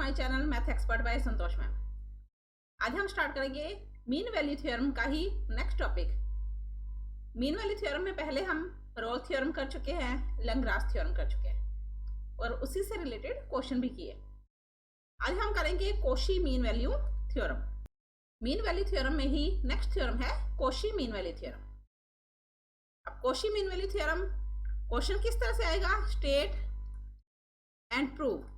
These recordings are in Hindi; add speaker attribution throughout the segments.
Speaker 1: My channel math expert by Santosh ma'am. आज हम स्टार्ट करेंगे मीन वैल्यू थ्योरम का ही next topic. Mean value theorem में पहले हम रोल थ्योरम कर चुके हैं, लैग्रांज थ्योरम कर चुके हैं और उसी से रिलेटेड क्वेश्चन भी किए। आज हम करेंगे Cauchy mean value theorem. Mean value theorem में ही नेक्स्ट थ्योरम है कॉशी मीन वैल्यू थ्योरम। अब Cauchy mean value theorem question किस तरह से आएगा, state and prove.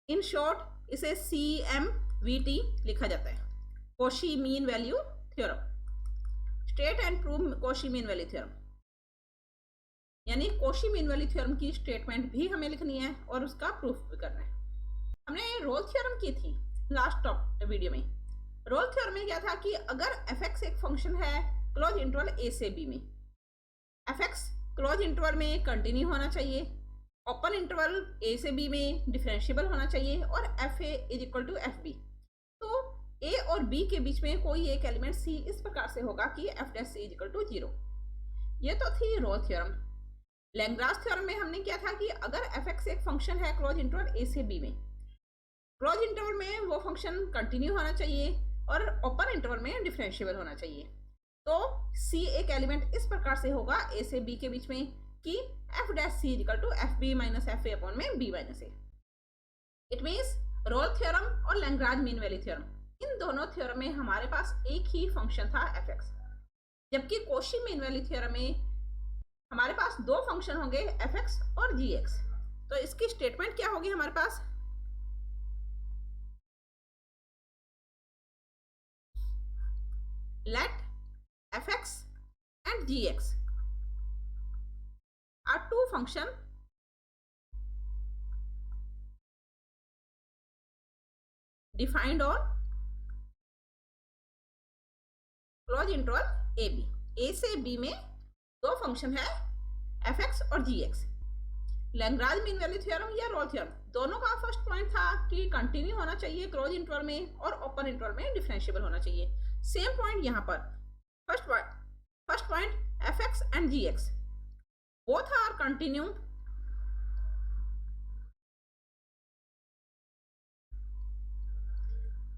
Speaker 1: In short इसे CMVT लिखा जाता है, Cauchy mean value theorem. State and prove Cauchy mean value theorem, यानी कॉशी मीन वैल्यू थ्योरम की स्टेटमेंट भी हमें लिखनी है और उसका प्रूफ भी करना है। हमने रोल थ्योरम की थी लास्ट वीडियो में। रोल थ्योरम में क्या था कि अगर fx एक फंक्शन है क्लोज इंटरवल a से b में, fx क्लोज इंटरवल में कंटिन्यू होना चाहिए, ओपन इंटरवल a से b में डिफरेंशिएबल होना चाहिए और fa is equal to fb। तो a और b के बीच में कोई एक एलिमेंट c इस प्रकार से होगा कि f dash c is equal to 0। ये तो थी रोल थ्योरम। लैग्रांज थ्योरम में हमने क्या था कि अगर fx एक फंक्शन है क्लोज इंटरवल a से b में, क्लोज इंटरवल में वो फंक्शन कंटिन्यू होना चाहिए और ओपन इंटरवल में डिफरेंशिएबल होना चाहिए। तो c एक एलिमेंट इस प्रकार से होगा a से b के बीच में कि f dash c equal to fb minus fa upon में b minus a। It means Rolle theorem और लैग्रांज मीन वैल्यू थ्योरम, इन दोनों थ्योरम में हमारे पास एक ही फंक्शन था fx, जबकि कॉशी मीन वैल्यू थ्योरम में हमारे पास दो फंक्शन होंगे fx और gx। तो इसकी स्टेटमेंट क्या होगी हमारे पास, let fx and gx are two function defined on close interval a b। a से b में दो फंक्शन है fx और gx। Lagrange mean value theorem या रोल थ्योरम, दोनों का फर्स्ट पॉइंट था कि कंटिन्यू होना चाहिए क्लोज इंटरवल में और ओपन इंटरवल में डिफरेंशिएबल होना चाहिए। सेम पॉइंट यहाँ पर, first point fx and gx both are continue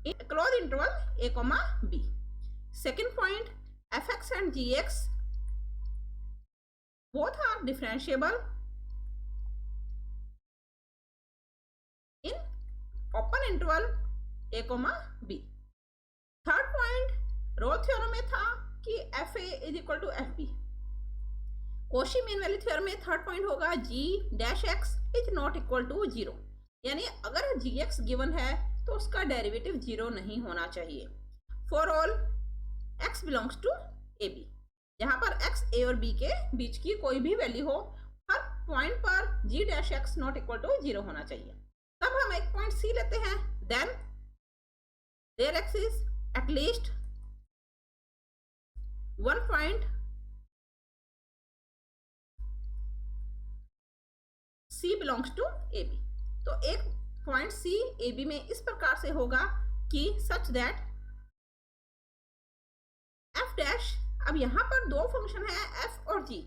Speaker 1: in closed interval a comma b। Second point, fx and gx both are differentiable in open interval a comma b। Third point, Rolle theorem में था कि fa is equal to fb। Cauchy mean value theorem में थर्ड पॉइंट होगा g dash x is not equal to 0, यानी अगर gx गिवन है तो उसका डेरिवेटिव 0 नहीं होना चाहिए। For all x belongs to ab, जहां पर x a और b के बीच की कोई भी वैल्यू हो, हर पॉइंट पर g dash x not equal to 0 होना चाहिए। तब हम एक पॉइंट c लेते हैं, then there x is at least one point C belongs to AB। तो एक पॉइंट C AB में इस प्रकार से होगा कि सच दैट f डैश, अब यहाँ पर दो फंक्शन है f और g,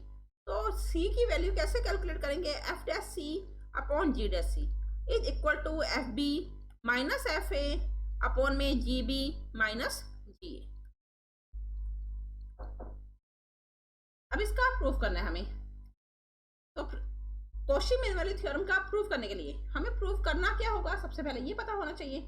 Speaker 1: तो C की वैल्यू कैसे कैलकुलेट करेंगे, f dash C upon g dash C is equal to fb minus fa upon में gb माइनस ga। अब इसका प्रूफ करना है हमें। तो कॉशी मीन वैल्यू थ्योरम का प्रूफ करने के लिए हमें प्रूफ करना क्या होगा, सबसे पहले ये पता होना चाहिए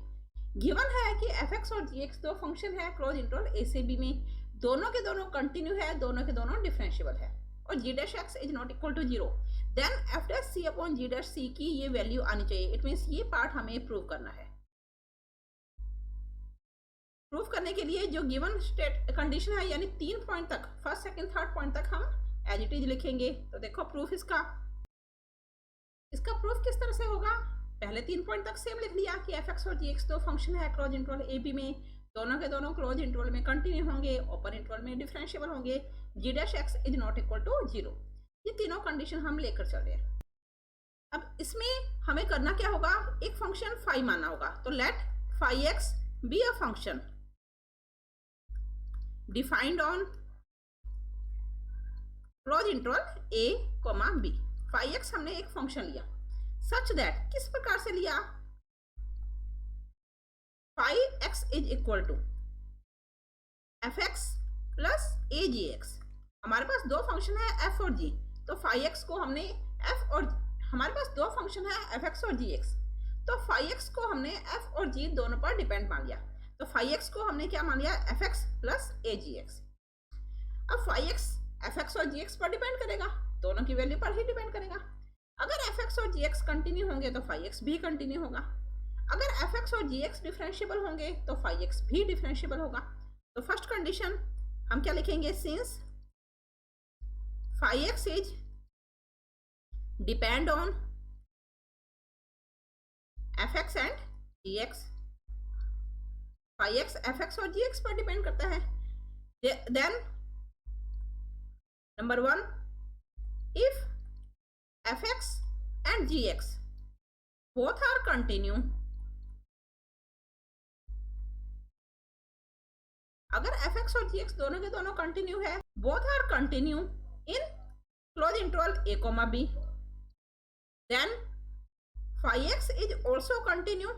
Speaker 1: गिवन है कि fx और gx दो फंक्शन है क्लोज इंटरवल a से b में, दोनों के दोनों कंटिन्यू है, दोनों के दोनों डिफरेंशिएबल है और g dash x is not equal to 0, then f dash c upon g dash c की ये वैल्यू आनी चाहिए। इट मीन्स ये पार्ट हमें प्रूव करना है। प्रूफ करने के लिए जो गिवन स्टेट कंडीशन है, यानी 3 पॉइंट तक, फर्स्ट सेकंड थर्ड पॉइंट तक हम एज इट इज लिखेंगे। तो देखो प्रूफ इसका प्रूफ किस तरह से होगा, पहले 3 पॉइंट तक सेम लिख लिया कि fx और gx दो फंक्शन है क्लोज इंटरवल a b में, दोनों के दोनों क्लोज इंटरवल में कंटिन्यू होंगे, ओपन इंटरवल में डिफरेंशिएबल होंगे, g dash x is not equal to 0। ये तीनों कंडीशन हम लेकर चल रहे हैं। अब इसमें हमें करना क्या होगा, एक फंक्शन फाई मानना होगा। तो let phi x be a function defined on close interval a, b। Phi x हमने एक फंक्शन लिया, सच दैट किस प्रकार से लिया, 5x is equal to fx plus agx। हमारे पास दो फंक्शन है f और g, तो 5x को हमने f और हमारे पास दो फंक्शन है fx और gx, तो 5x को हमने f और g दोनों पर डिपेंड मान लिया, तो 5x को हमने क्या मान लिया, fx प्लस agx। अब 5x fx और gx पर डिपेंड करेगा, दोनों की वैल्यू पर ही डिपेंड करेगा। अगर fx और gx कंटिन्यू होंगे तो 5x भी कंटिन्यू होगा, अगर fx और gx डिफरेंशिएबल होंगे तो 5x भी डिफरेंशिएबल होगा। तो फर्स्ट कंडीशन हम क्या लिखेंगे, since 5x is depend on fx and gx, 5x fx और gx पर डिपेंड करता है, then number 1, if fx and gx both are continue, अगर fx और gx दोनों के दोनों कंटिन्यू है, both are continue in close interval a comma b, then 5x is also continue,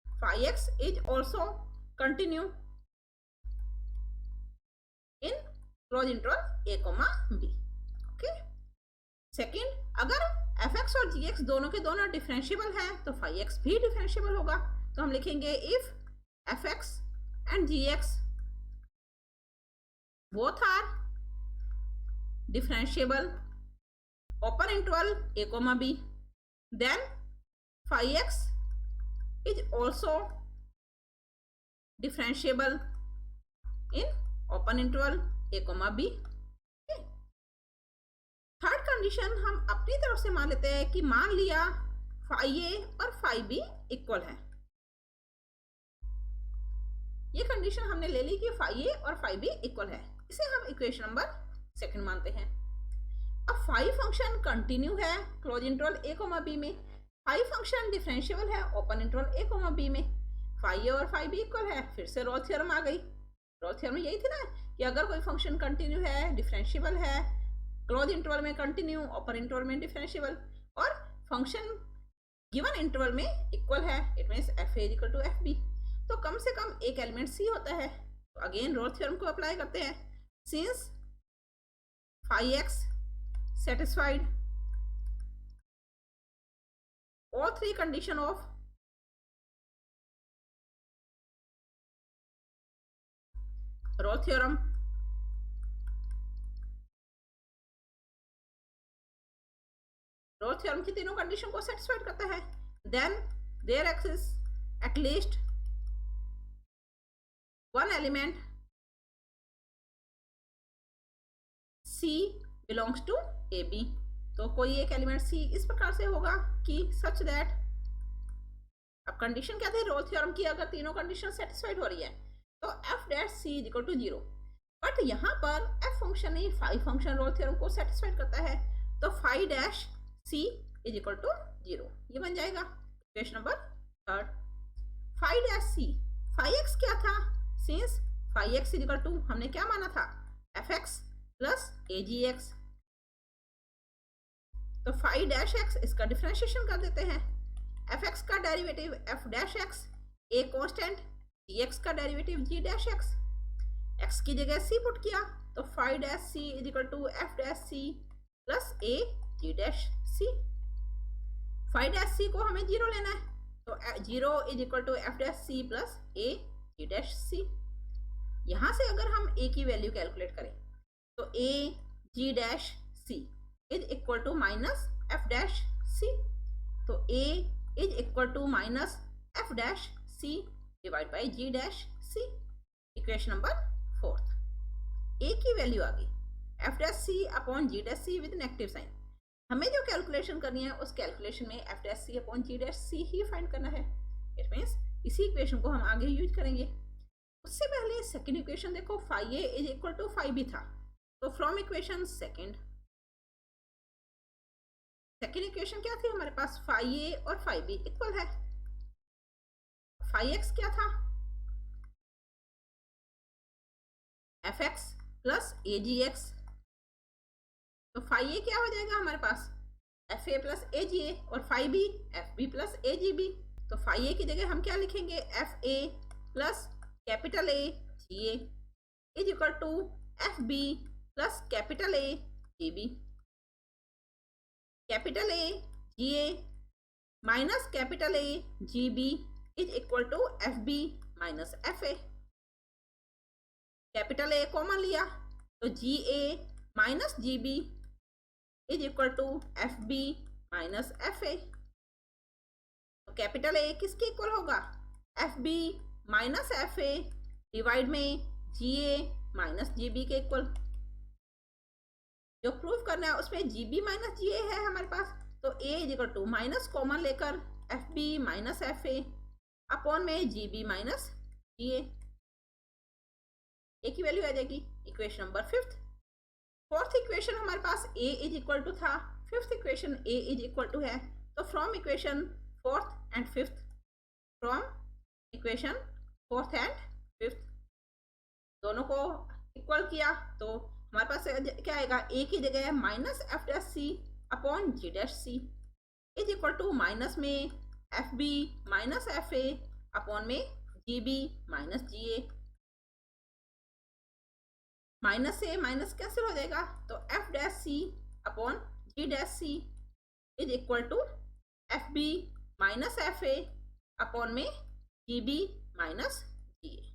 Speaker 1: 5x is also continue in close interval a comma b। Okay, second, अगर fx और gx दोनों के दोनों डिफरेंशिएबल हैं तो 5x भी डिफरेंशिएबल होगा, तो हम लिखेंगे if fx and gx both are differentiable open interval a comma b, then 5x is also differentiable in open interval a comma b। Third condition हम अपनी तरफ से मान लेते हैं कि मान लिया phi a और phi b इक्वल है, ये कंडीशन हमने ले ली कि phi a और phi b इक्वल है, इसे हम इक्वेशन नंबर सेकंड मानते हैं। अब phi फंक्शन कंटिन्यू है close interval a comma b में, phi फंक्शन डिफरेंशिएबल है open interval a comma b में, phi a और phi b इक्वल है, फिर से रोल्स थ्योरम आ गई। रोल्स थ्योरम यही थी ना कि अगर कोई फंक्शन कंटिन्यू है, डिफरेंशिएबल है, क्लोज इंटरवल में कंटिन्यू, ओपन इंटरवल में डिफरेंशिएबल, और फंक्शन गिवन इंटरवल में इक्वल है, it means f a equal to f b, तो कम से कम एक एलिमेंट c होता है। तो अगेन रोल्स थ्योरम को अप्लाई करते हैं, since phi x satisfied all three condition of Rolle's theorem, Rolle's theorem की तीनों कंडीशन को सेटिस्फाइड करता है, then there exist at least one element C belongs to A B, तो कोई एक एलिमेंट C इस प्रकार से होगा कि सच दैट, अब कंडीशन क्या थी रोल्स थ्योरम की, अगर तीनों कंडीशन सेटिस्फाइड हो रही है तो f dash C is equal to 0, but यहाँ पर f फंक्शन नहीं phi फंक्शन रोल्स थ्योरम को सेटिस्फाइड करता है, तो phi dash C is equal to 0, ये बन जाएगा equation number third. phi dash C, phi x क्या था, सिंस phi x is equal to हमने क्या माना था, fx प्लस agx, तो phi डैश x इसका डिफरेंशिएशन कर देते हैं, fx का derivative f dash x, a constant, gx का derivative g dash x, x की जगह c पुट किया, तो phi dash c is equal to f dash c plus a g dash c, phi dash c को हमें 0 लेना है, तो 0 is equal to f dash c plus a g dash c। यहाँ से अगर हम a की वैल्यू कैलकुलेट करें तो a g dash c is equal to minus f dash c, तो a is equal to minus f dash c divide by g dash c, equation number fourth. a की वैल्यू आ गई f dash c upon g dash c with negative sign, हमें जो कैलकुलेशन करनी है उस कैलकुलेशन में f dash c upon g dash c ही फाइंड करना है, इट मींस इसी इक्वेशन को हम आगे यूज करेंगे। उससे पहले सेकंड इक्वेशन देखो, phi a is equal to phi b था, तो फ्रॉम इक्वेशन सेकंड इक्वेशन क्या थी हमारे पास, phi a और phi b इक्वल है, phi x क्या था, fx प्लस agx, तो phi a क्या हो जाएगा हमारे पास, F A plus A G A और phi B F B plus A G B. तो फाई ए की जगह हम क्या लिखेंगे, F A plus capital A G A is equal to F B plus capital A G B. Capital A G A minus capital A G B is equal to F B minus F A. Capital A common लिया तो G A minus G B is equal to F B minus F A. Capital A किसके इक्वल होगा, F B minus F A divide में G A minus G B के इक्वल। जो प्रूव करना है उसमें जी बी माइनस जी ए है हमारे पास, तो A is equal to minus common लेकर F B minus F A upon में जी बी माइनस जी ए की वैल्यू आ जाएगी। Equation number fifth. Fourth equation हमारे पास ए इज इक्वल टू था, fifth equation A is equal to है। तो from equation fourth and fifth, from equation fourth and fifth दोनों को इक्वल किया तो हमारे पास क्या आएगा, ए की जगह minus F dash C upon G dash C is equal to minus में F B minus F A upon में G B minus G A. Minus से माइनस कैंसिल हो जाएगा तो F dash C upon G dash C is equal to F B minus F A upon में G B minus G A.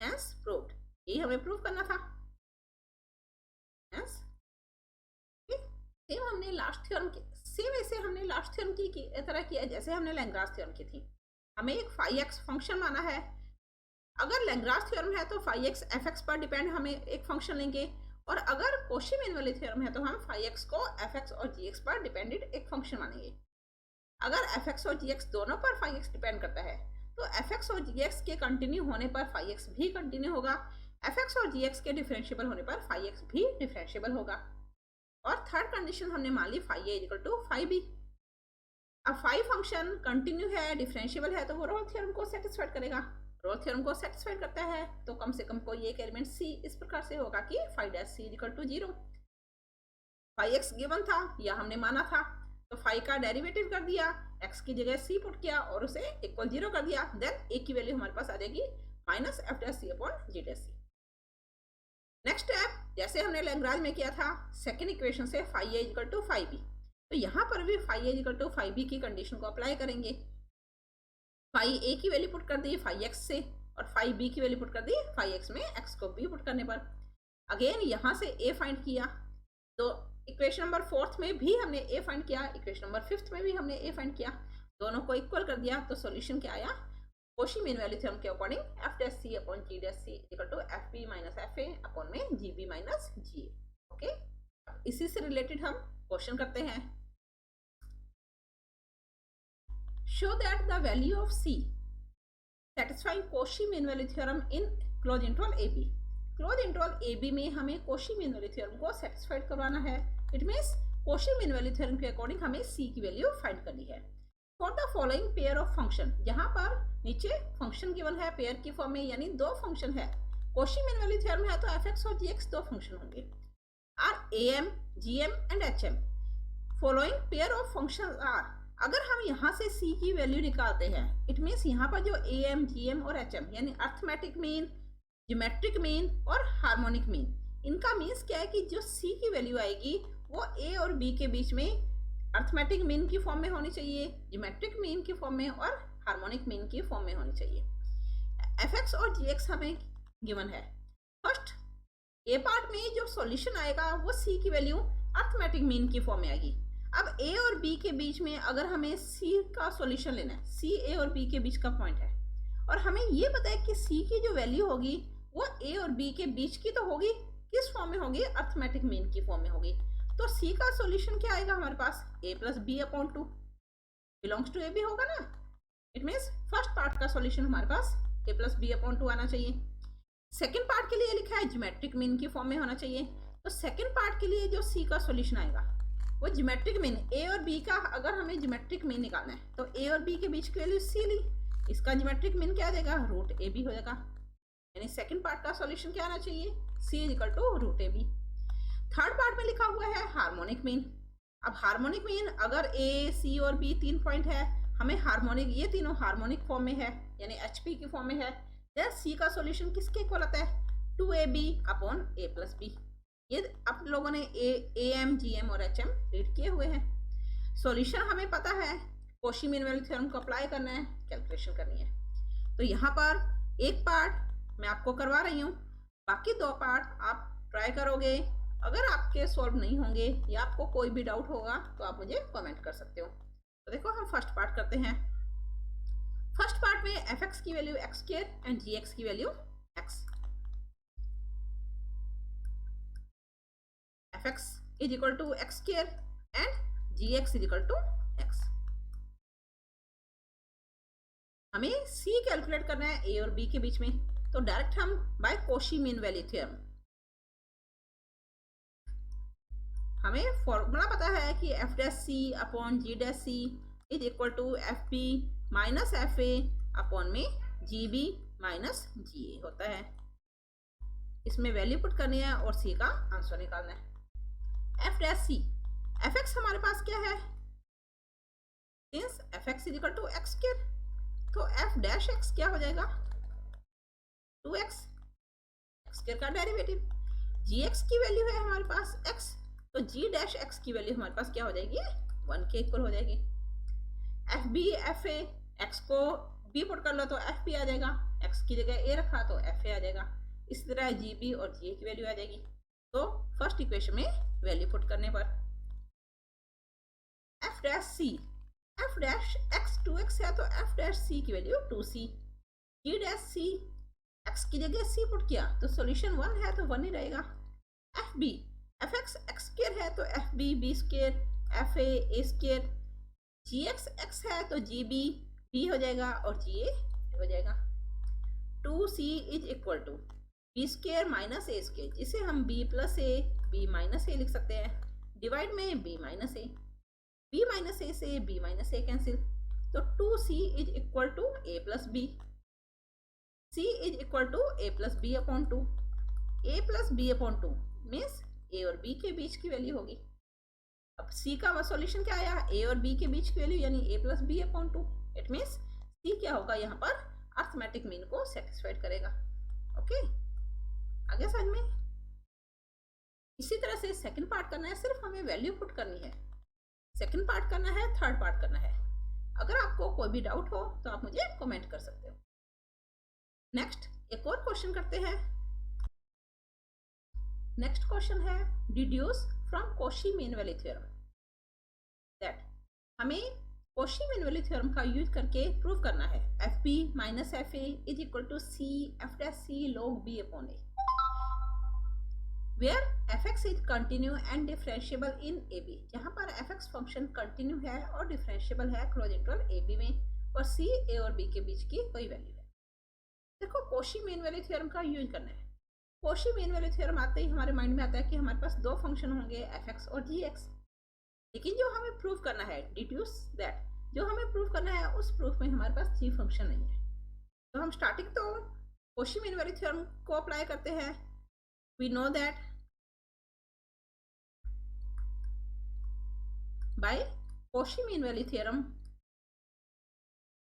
Speaker 1: Hence proved. ये हमें प्रूव करना था। हेंस सेम हमने लास्ट थ्योरम की, सेम ऐसे हमने लास्ट थ्योरम की तरह किया जैसे हमने लैग्रांज थ्योरम की थी। हमें एक फाई एक्स फंक्शन माना है। अगर लैग्रांज थ्योरम है तो फाई एक्स एफ एक्स पर डिपेंड हमें एक फंक्शन लेंगे, और अगर कॉची मीन वैल्यू थ्योरम है तो हम फाई एक्स को एफ एक्स और जी एक्स पर डिपेंडेंट एक फंक्शन मानेंगे। अगर एफ एक्स और जी एक्स दोनों पर फाई एक्स डिपेंड करता है तो एफ एक्स और जी एक्स के कंटिन्यू होने पर फाई एक्स भी कंटिन्यू होगा, एफ एक्स और जी एक्स के डिफरेंशिएबल होने पर फाई एक्स भी डिफरेंशिएबल होगा। और थर्ड कंडीशन हमने मान ली phi A equal to phi B. अब फाई फंक्शन कंटिन्यू है, डिफरेंशिएबल है, तो वो रोल थ्योरम को सेटिस्फाइड करेगा। रोल थ्योरम को सेटिस्फाइड करता है तो कम से कम कोई एक एलिमेंट सी इस प्रकार से होगा कि phi dash C equal to 0। Phi x given था या हमने माना था, तो फाई का डेरिवेटिव कर दिया, एक्स की जगह सी पुट किया और उसे इक्वल 0 कर दिया। देन ए की वैल्यू हमारे पास आ जाएगी minus F dash C upon G dash C. Next step जैसे हमने लैग्रांज में किया था, सेकेंड इक्वेशन से phi A equal to phi B, तो यहाँ पर भी phi A equal to phi B की कंडीशन को अप्लाई करेंगे। फाई ए की वैल्यू पुट कर दी फाई एक्स से और फाई बी की वैल्यू पुट कर दी फाई एक्स में एक्स को बी पुट करने पर। अगेन यहाँ से ए फाइंड किया, तो इक्वेशन नंबर फोर्थ में भी हमने ए फाइंड किया, इक्वेशन नंबर फिफ्थ में भी हमने ए फाइंड किया, दोनों को इक्वल कर दिया। तो सॉल्यूशन क्या आया, कॉची मीन वैल्यू थ्योरम के according F dash C upon G dash C equal to F B minus F A upon में G B minus G A. Okay, इसी से रिलेटेड हम क्वेश्चन करते हैं। Show that the value of C satisfying Cauchy mean value theorem in closed interval AB. Closed interval AB में हमें Cauchy mean value theorem को satisfied करवाना है। It means Cauchy mean value theorem के अकॉर्डिंग हमें C की वैल्यू फाइंड करनी है। For the following pair of function, यहाँ पर नीचे फंक्शन गिवन है पेयर की फॉर्म में, यानी दो फंक्शन है। Cauchy mean value theorem है तो f(x) और g(x) दो फंक्शन होंगे। Are am, gm and hm. Following pair of functions are, अगर हम यहाँ से C की वैल्यू निकालते हैं, इट मीन्स यहाँ पर जो AM, GM और HM यानी अर्थमेटिक मीन, ज्योमेट्रिक मीन और हार्मोनिक मीन, इनका मीन्स क्या है कि जो C की वैल्यू आएगी वो A और B के बीच में अर्थमेटिक मीन की फॉर्म में होनी चाहिए, ज्योमेट्रिक मीन की फॉर्म में और हार्मोनिक मीन की फॉर्म में होनी चाहिए। fx और gx हमें गिवन है। फर्स्ट ए पार्ट में जो सॉल्यूशन आएगा वो C की वैल्यू अर्थमेटिक मीन की फॉर्म में आएगी। अब A और B के बीच में अगर हमें C का सॉल्यूशन लेना है, C A और B के बीच का पॉइंट है, और हमें ये पता है कि C की जो वैल्यू होगी वो A और B के बीच की तो होगी, किस फॉर्म में होगी, अर्थमेटिक मीन की फॉर्म में होगी। तो C का सॉल्यूशन क्या आएगा हमारे पास, A plus B upon 2 belongs to A B होगा ना। इट मीन्स फर्स्ट पार्ट का सॉल्यूशन हमारे पास A प्लस बी अपॉन 2 आना चाहिए। सेकेंड पार्ट के लिए लिखा है ज्योमेट्रिक मीन की फॉर्म में होना चाहिए, तो सेकेंड पार्ट के लिए जो C का सॉल्यूशन आएगा वो ज्योमेट्रिक मीन A और B का, अगर हमें ज्योमेट्रिक मीन निकालना है तो A और B के बीच की वैल्यू C ली, इसका ज्योमेट्रिक मीन क्या आ जाएगा, रूट ए बी हो जाएगा। यानी सेकंड पार्ट का सॉल्यूशन क्या आना चाहिए, C equal to root A B. Third part में लिखा हुआ है हार्मोनिक मीन। अब हार्मोनिक मीन, अगर ए सी और बी 3 पॉइंट है, हमें हार्मोनिक, ये तीनों हार्मोनिक फॉर्म में है यानी HP की फॉर्म में है, देन सी का सॉल्यूशन किसके इक्वल आता है? 2AB upon A plus B. ये आप लोगों ने AM GM और HM रीड किए हुए हैं। सॉल्यूशन हमें पता है, कॉशी मीन वैल्यू थ्योरम को अप्लाई करना है, कैलकुलेशन करनी है। तो यहाँ पर एक पार्ट मैं आपको करवा रही हूँ, बाकी 2 पार्ट आप ट्राई करोगे। अगर आपके सॉल्व नहीं होंगे या आपको कोई भी डाउट होगा तो आप मुझे कमेंट कर सकते हो। तो देखो हम फर्स्ट पार्ट करते हैं। फर्स्ट पार्ट में fx की value x square and gx की value x। fx is equal to x square and gx is equal to x। हमें c कैलकुलेट करना है a और b के बीच में, तो डायरेक्ट हम by Cauchy mean value theorem, हमें फॉर्मूला पता है कि f dash c upon g dash c is equal to fb minus fa upon में gb माइनस ga होता है। इसमें वैल्यू पुट करनी है और c का आंसर निकालना है। f डैश c, fx हमारे पास क्या है? Since fx is equal to x square, तो f डैश x क्या हो जाएगा? 2x, x स्क्वायर का डेरिवेटिव। gx की वैल्यू है हमारे पास x, तो g डैश x की वैल्यू हमारे पास क्या हो जाएगी? 1 के इक्वल हो जाएगी। fb fa, x को b पुट कर लो तो fb आ जाएगा, x की जगह a रखा तो fa आ जाएगा। इसी तरह gb और ga की वैल्यू आ जाएगी। तो फर्स्ट इक्वेशन में वैल्यू पुट करने पर f dash c, f dash x 2x है तो f डैश c की value 2c, g dash c, x की जगह c पुट किया तो सॉल्यूशन 1 है तो 1 ही रहेगा। fb, fx x स्क्वायर है तो fb b square, fa a square, gx x है तो gb b हो जाएगा और ga हो जाएगा। 2c is equal to b square minus a square, जिसे हम b plus a b minus a लिख सकते हैं, डिवाइड में b minus a, b minus a से b माइनस a कैंसिल, तो 2c is equal to a plus b, c is equal to a plus b upon 2, a plus b upon 2 means a और b के बीच की वैल्यू होगी। अब c का सॉल्यूशन क्या आया? a और b के बीच की वैल्यू यानी a plus b upon 2। It means c क्या होगा? यहाँ पर अर्थमेटिक मीन को सेटिस्फाइड करेगा। ओके, आगे समझ में? इसी तरह से सेकंड पार्ट करना है, सिर्फ हमें वैल्यू पुट करनी है। सेकंड पार्ट करना है, थर्ड पार्ट करना है। अगर आपको कोई भी डाउट हो तो आप मुझे कमेंट कर सकते हो। नेक्स्ट एक और क्वेश्चन करते हैं। नेक्स्ट क्वेश्चन है deduce from Cauchy mean value theorem, that हमें कॉशी मीन वैल्यू थ्योरम का यूज करके प्रूव करना है fb minus fa is equal to c f dash c log b upon a, where fx is continue and differentiable in ab, जहां पर fx फंक्शन कंटिन्यू है और डिफरेंशिएबल है क्लोज इंटरवल ab में, और c a और b के बीच की कोई वैल्यू है। देखो कॉशी मीन वैल्यू थ्योरम का यूज करना है। कॉशी मीन वैल्यू थ्योरम आते ही हमारे माइंड में आता है कि हमारे पास 2 फंक्शन होंगे fx और gx, लेकिन जो हमें प्रूव करना है डिड्यूस दैट, जो हमें प्रूव करना है उस प्रूफ में हमारे पास g फंक्शन नहीं है। तो हम स्टार्टिंग तो कॉशी मीन वैल्यू थ्योरम को अप्लाई करते हैं। We know that by Cauchy mean value theorem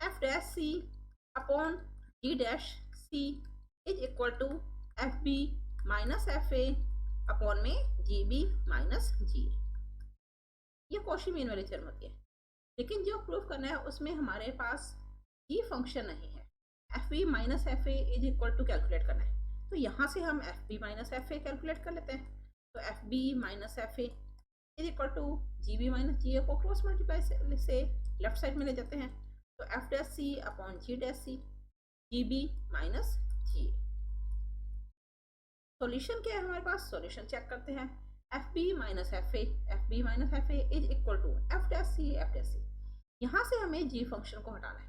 Speaker 1: f dash c upon g dash c is equal to fb minus fa upon में gb माइनस ga, ये कॉशी मीन वैल्यू थ्योरम होती है। लेकिन जो प्रूफ करना है उसमें हमारे पास g फंक्शन नहीं है। fb minus fa is equal to calculate करना है, तो यहाँ से हम fb माइनस fa कैलकुलेट कर लेते हैं। तो fb minus fa is equal to gb minus ga को क्रॉस मल्टीप्लाई से लेफ्ट साइड में ले जाते हैं, तो f dash c upon g dash c gb minus ga। Solution क्या है हमारे पास? सॉल्यूशन चेक करते हैं। fb minus fa is equal to f dash c। यहाँ से हमें g फंक्शन को हटाना है।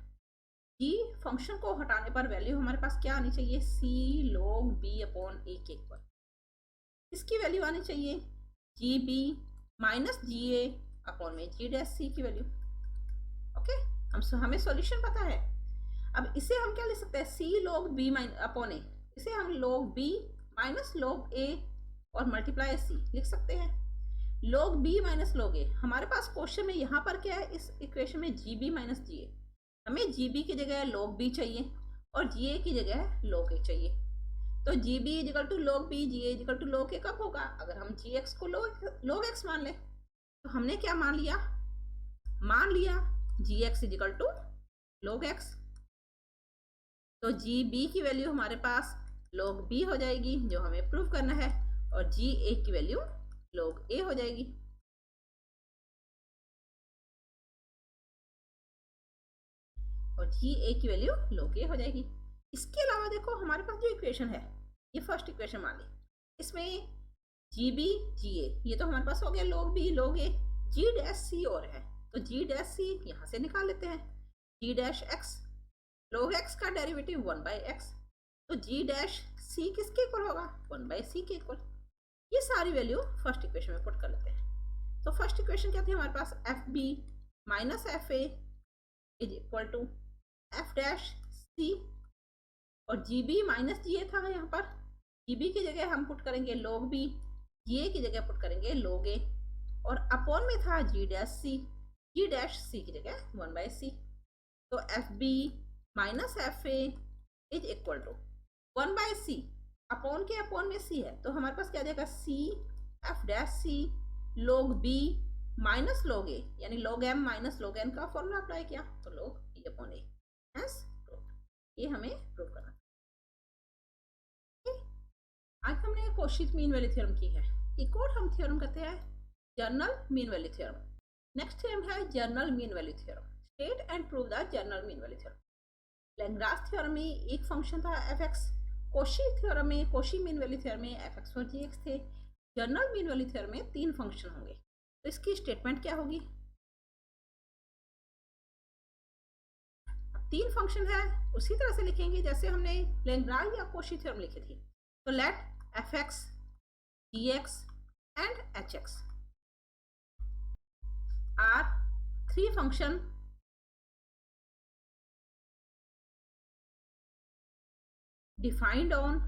Speaker 1: g फंक्शन को हटाने पर वैल्यू हमारे पास क्या आनी चाहिए? c log b upon a के इक्वल। इसकी वैल्यू आनी चाहिए gb माइनस ga अपॉन में g डैश c की वैल्यू। ओके, हमें सॉल्यूशन पता है। अब इसे हम क्या लिख सकते हैं? c log b upon a, इसे हम log b minus log a और मल्टीप्लाई c लिख सकते हैं। log b minus log a, हमारे पास क्वेश्चन में यहाँ पर क्या है, इस इक्वेशन में gb माइनस ga, हमें gb की जगह log b चाहिए और ga की जगह log a चाहिए। तो gb is equal to log b, ga is equal to log a कब होगा, अगर हम gx को log x मान लें। तो हमने क्या मान लिया gx is equal to log x। तो gb की वैल्यू हमारे पास log b हो जाएगी जो हमें प्रूव करना है, और ga की वैल्यू log a हो जाएगी। और ga की वैल्यू log a हो जाएगी। इसके अलावा देखो हमारे पास जो इक्वेशन है, ये फर्स्ट इक्वेशन मान ली, इसमें gb ga ये तो हमारे पास हो गया log b log a, g dash c और है, तो g डैश c यहाँ से निकाल लेते हैं। g dash x, log x का डेरिवेटिव 1/x, तो g डैश c किसके इक्वल होगा, 1/c के इक्वल। ये सारी वैल्यू फर्स्ट इक्वेशन में पुट कर लेते हैं। तो फर्स्ट इक्वेशन क्या थी हमारे पास, fb minus fa is equal to f dash c, और gb माइनस ga था यहाँ पर, gb की जगह हम पुट करेंगे log b, ga की जगह पुट करेंगे log a, और अपॉन में था g dash c, g dash c की जगह 1/c। तो fb minus fa is equal to 1/c, upon के अपॉन में c है, तो हमारे पास क्या जाएगा c f dash c log b minus log a, यानी log m minus log n का फॉर्मूला अप्लाई किया, तो log e upon a, hence ये हमें प्रूव करना। आज हमने कोशी मीन वैल्यू थ्योरम की है। एक और हम थ्योरम करते हैं general mean value theorem. Next theorem है general mean value theorem. State and prove the general mean value theorem. Lagrange theorem में एक फंक्शन था fx, कोशी थ्योरम में, कोशी मीन वैल्यू थ्योरम में fx और gx थे। जनरल मीन वैल्यू थ्योरम में 3 फंक्शन होंगे, तो इसकी स्टेटमेंट क्या होगी, 3 फंक्शन है उसी तरह से लिखेंगे जैसे हमने लैग्रांज या कोशी थ्योरम लिखी थी। तो let fx, gx and hx are 3 function defined on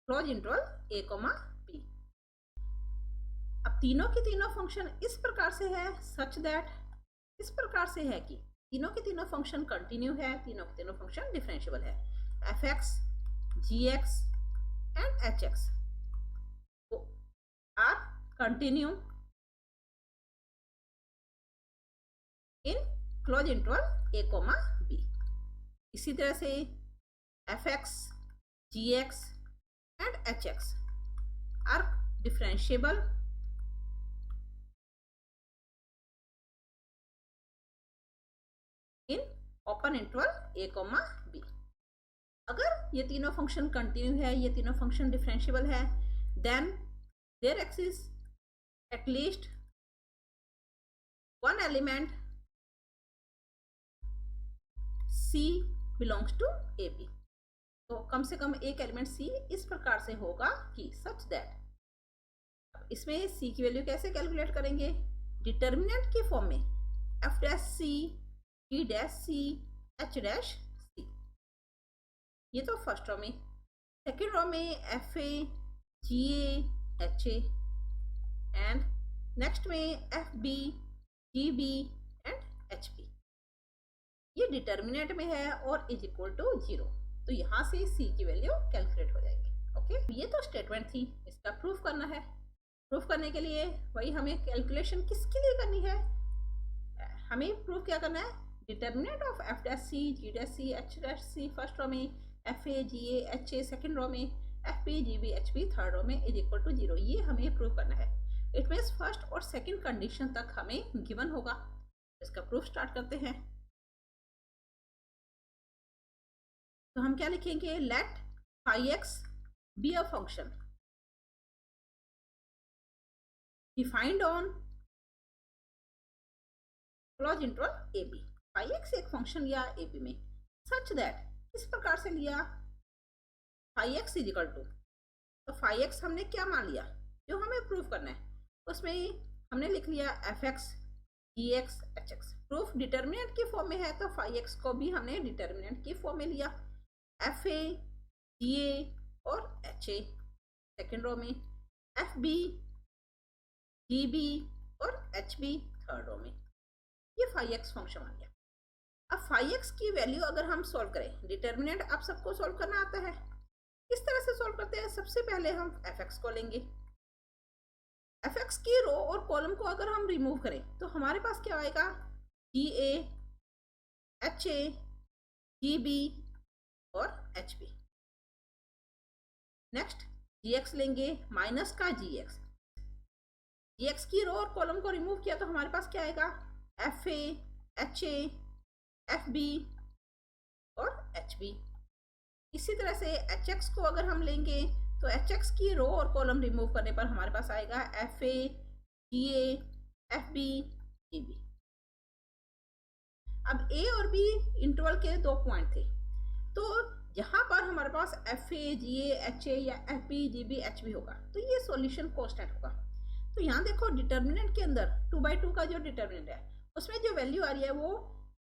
Speaker 1: close interval a, b। अब तीनों के तीनों फंक्शन इस प्रकार से है, सच दैट, इस प्रकार से है कि तीनों के तीनों फंक्शन कंटिन्यू है, तीनों के तीनों फंक्शन डिफरेंशिएबल है। fx, gx and hx are continue in close interval a, b। इसी तरह से fx, gx and hx are differentiable in open interval a, b। अगर ये तीनों फंक्शन कंटिन्यू है, ये तीनों फंक्शन डिफरेंशिएबल है, then there exist at least one element c belongs to A B. तो कम से कम एक एलिमेंट c इस प्रकार से होगा कि सच दैट। इसमें c की वैल्यू कैसे कैलकुलेट करेंगे, डिटर्मिनेंट के फॉर्म में f dash c, g dash c, h dash c। ये तो फर्स्ट रो में। सेकेंड रो में fa, ga, ha and next में fb, gb एंड hb। ये डिटर्मिनेंट में है और इज इक्वल टू 0, तो यहाँ से c की वैल्यू कैलकुलेट हो जाएगी। ओके, ये तो स्टेटमेंट थी, इसका प्रूफ करना है। प्रूफ करने के लिए वही हमें कैलकुलेशन किसके लिए करनी है, हमें प्रूफ क्या करना है, determinant of f dash c, g dash c, h dash c first row में, fa, ga, ha second row में, fp, gb, hp third row में इज इक्वल टू 0। ये हमें प्रूफ करना है। इट मीन्स फर्स्ट और सेकेंड कंडीशन तक हमें गिवन होगा। इसका प्रूफ स्टार्ट करते हैं। तो हम क्या लिखेंगे, let phi X be a function defined on close interval A B. Phi X एक फंक्शन लिया ए बी में, सच दैट इस प्रकार से लिया phi X is equal to, तो फाई एक्स हमने क्या मान लिया जो हमें प्रूफ करना है, उसमें हमने लिख लिया F X, G X, H X. Proof determinant की फॉर्म में है तो फाई एक्स को भी हमने डिटर्मिनेंट की फॉर्म में लिया, एफ ए, जी ए और एच ए सेकेंड रो में, एफ बी, जी बी और एच बी थर्ड रो में। ये 5x फंक्शन आ गया। अब 5x की वैल्यू अगर हम सॉल्व करें, डिटर्मिनेंट आप सबको सॉल्व करना आता है। किस तरह से सॉल्व करते हैं? सबसे पहले हम fx को लेंगे। fx की रो और कॉलम को अगर हम रिमूव करें तो हमारे पास क्या आएगा? जी A, H A, G B और एच बी। नेक्स्ट जी एक्स लेंगे, माइनस का जी एक्स। जी एक्स की रो और कॉलम को रिमूव किया तो हमारे पास क्या आएगा? F A, H A, F B और एच बी। इसी तरह से एच एक्स को अगर हम लेंगे तो एच एक्स की रो और कॉलम रिमूव करने पर हमारे पास आएगा F A, G A, F B, G B. अब ए और बी इंटरवल के 2 पॉइंट थे, तो यहाँ पर हमारे पास F A, G A, H A या F B, G B, H B होगा, तो ये सॉल्यूशन कांस्टेंट होगा। तो यहाँ देखो डिटर्मिनेंट के अंदर 2/2 का जो डिटर्मिनेंट है उसमें जो वैल्यू आ रही है वो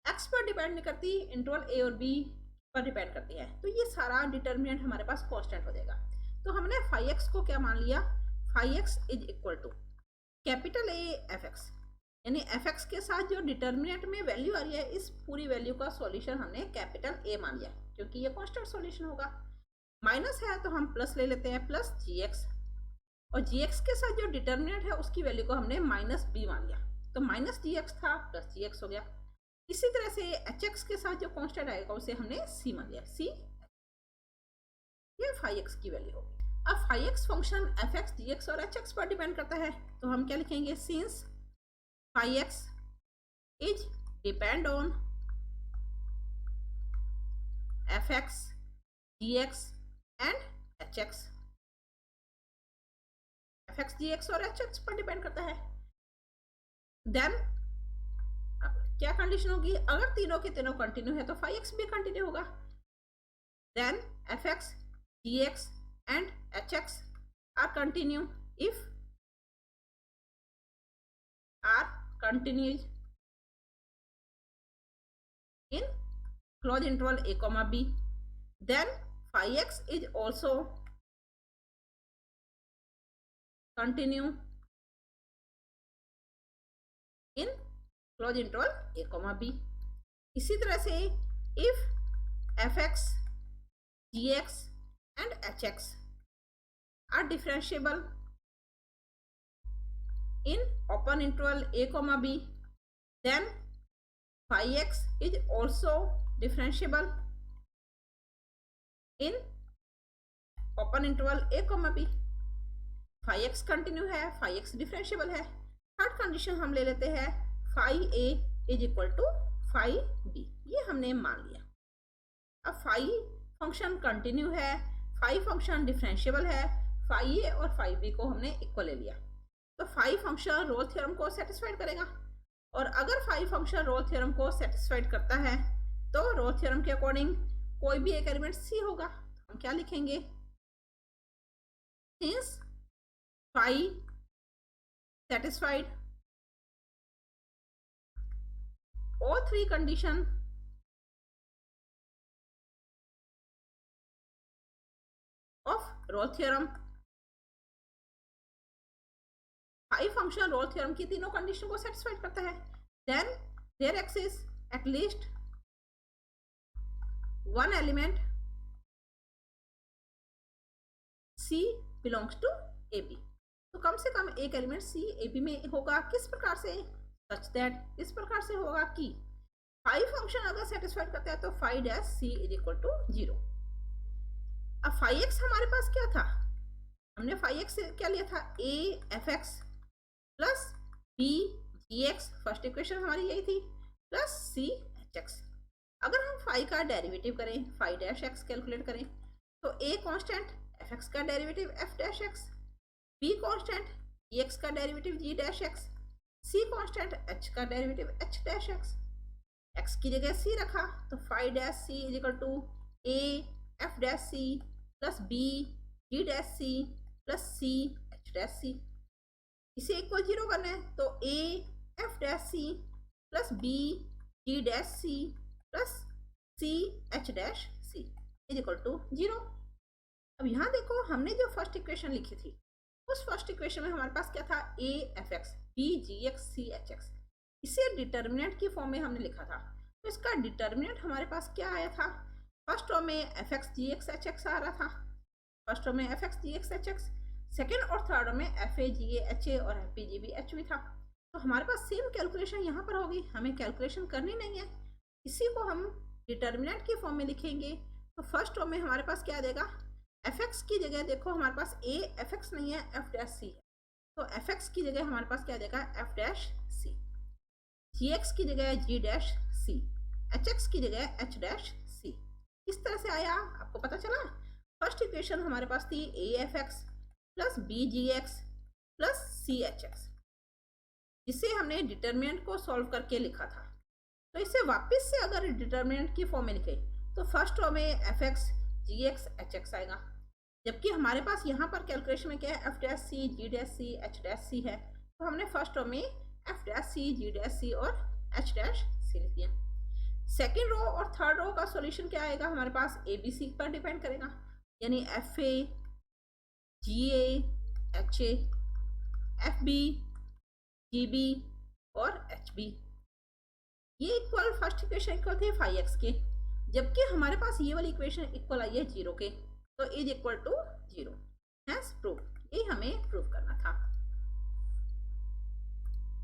Speaker 1: एक्स पर डिपेंड नहीं करती, इंटरवल ए और बी पर डिपेंड करती है। तो ये सारा डिटर्मिनेंट हमारे पास कांस्टेंट हो जाएगा। तो हमने 5x को क्या मान लिया? 5x is equal to capital A F X, यानी एफ एक्स के साथ जो डिटर्मिनेंट में वैल्यू आ रही है इस पूरी वैल्यू का सॉल्यूशन हमने कैपिटल ए मान लिया, क्योंकि ये कांस्टेंट सॉल्यूशन होगा। माइनस है तो हम प्लस ले लेते हैं, प्लस जी एक्स, और जी एक्स के साथ जो डिटर्मिनेंट है उसकी वैल्यू को हमने माइनस बी मान लिया, तो माइनस जी एक्स था प्लस जी एक्स हो गया। इसी तरह से एच एक्स के साथ जो कांस्टेंट आएगा उसे हमने सी मान लिया, सी। ये 5x की वैल्यू होगी। अब 5x फंक्शन fx, gx और hx पर डिपेंड करता है, तो हम क्या लिखेंगे? Since 5x is depend on fx, gx and hx। fx, gx और hx पर डिपेंड करता है। देन क्या कंडीशन होगी? अगर तीनों के तीनों कंटिन्यू है तो 5x भी कंटिन्यू होगा। Then fx, gx and hx are continue if are continued in closed interval a comma b, then 5x is also continue in closed interval a comma b। इसी तरह से if fx, gx and hx are differentiable in open interval a comma b, then 5x is also differentiable in open interval a comma b। 5x continue है, 5x डिफरेंशियबल है। थर्ड कंडीशन हम ले लेते हैं 5a is equal to 5b, ये हमने मान लिया। अब 5 फंक्शन कंटिन्यू है, 5 फंक्शन डिफरेंशियबल है, 5a और 5b को हमने इक्वल ले लिया, तो 5 फंक्शन रोल थ्योरम को सेटिस्फाइड करेगा। और अगर 5 फंक्शन रोल थ्योरम को सेटिस्फाइड करता है तो रोल थ्योरम के अकॉर्डिंग कोई भी एक एलिमेंट सी होगा। हम क्या लिखेंगे? Since 5 satisfied all 3 condition of Rolle theorem, 5 function Rolle theorem की तीनों कंडीशन को सेटिस्फाइड करता है, then there exist at least one element C belongs to AB। तो कम से कम एक एलिमेंट C AB में होगा। किस प्रकार से? सच दैट, इस प्रकार से होगा कि 5 फंक्शन अगर सेटिस्फाइड करता है तो 5' C इज इक्वल टू 0। अब 5x हमारे पास क्या था? हमने 5x से क्या लिया था? a fx plus b gx, first equation हमारी यही थी, प्लस c hx। अगर हम 5 का डेरिवेटिव करें, 5' कैलकुलेट करें, तो a कांस्टेंट fx का derivative f', b constant gx का derivative g', c constant h का डेरिवेटिव h'। x की जगह c रखा तो 5' is equal to a f' plus b g' plus c h'। इसे इक्वल 0 करना है तो a f' plus b g' plus c h' is equal to 0। अब यहाँ देखो हमने जो फर्स्ट इक्वेशन लिखी थी उस फर्स्ट इक्वेशन में हमारे पास क्या था, A F X B G X C H X, इसे डिटर्मिनेंट की फॉर्म में हमने लिखा था। तो इसका डिटर्मिनेंट हमारे पास क्या आया था, फर्स्ट रो में F X G X H X आ रहा था, फर्स्ट रो में F X G X H X, second और थर्ड रो में F A G H A और F P G B H भी था। तो हमारे पास सेम कैलकुलेशन यहाँ पर होगी, हमें कैलकुलेशन करनी नहीं है, इसी को हम डिटर्मिनेंट की फॉर्म में लिखेंगे। तो फर्स्ट रो में हमारे पास क्या देगा, एफ एक्स की जगह देखो हमारे पास ए एफ एक्स नहीं है, एफ डैश सी है, तो एफ एक्स की जगह हमारे पास क्या देगा, एफ डैश सी, जी एक्स की जगह जी डैश सी, एच एक्स की जगह एच डैश सी। किस तरह से आया आपको पता चला। फर्स्ट इक्वेशन हमारे पास थी A F X plus B G X plus C H X, जिसे हमने डिटर्मिनेंट को सॉल्व करके लिखा था। तो इसे वापस से अगर डिटर्मिनेंट की फॉर्म में लिखे तो फर्स्ट रो में F X G X H x आएगा, जबकि हमारे पास यहाँ पर कैलकुलेशन में क्या है, एफ डैश सी जी dash C H dash C है, तो हमने फर्स्ट रो में एफ डैश सी जी डैश सी और एच डैश सी लिख दिया। सेकेंड रो और थर्ड रो का सॉल्यूशन क्या आएगा, हमारे पास ए बी सी पर डिपेंड करेगा, यानी F A G A H A F B G B और एच बी, ये इक्वल फर्स्ट इक्वेशन इक्वल थे 5x के, जबकि हमारे पास ये वाली इक्वेशन इक्वल आई है 0 के, तो is equal to 0, hence prove, ये हमें प्रूव करना था।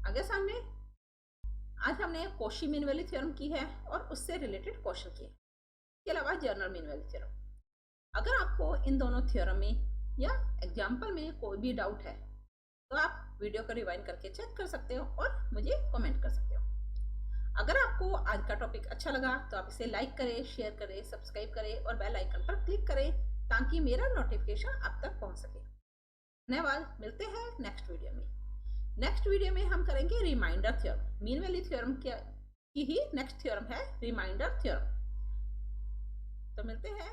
Speaker 1: आगे सामने आज हमने कॉशी मीन वैल्यू थ्योरम की है और उससे रिलेटेड क्वेश्चन किए, इसके अलावा जनरल मीन वैल्यू थ्योरम। अगर आपको इन दोनों थ्योरम में या एग्जाम्पल में कोई भी डाउट है तो आप वीडियो को रिवाइंड करके चेक कर सकते हो और मुझे कमेंट कर सकते हो। अगर आपको आज का टॉपिक अच्छा लगा तो आप इसे लाइक करें, शेयर करें, सब्सक्राइब करें और बेल आइकन पर क्लिक करें ताकि मेरा नोटिफिकेशन आप तक पहुंच सके। धन्यवाद, मिलते हैं नेक्स्ट वीडियो में। नेक्स्ट वीडियो में हम करेंगे reminder theorem, mean value theorem की ही नेक्स्ट थ्योरम है रिमाइंडर थ्योरम। तो मिलते हैं।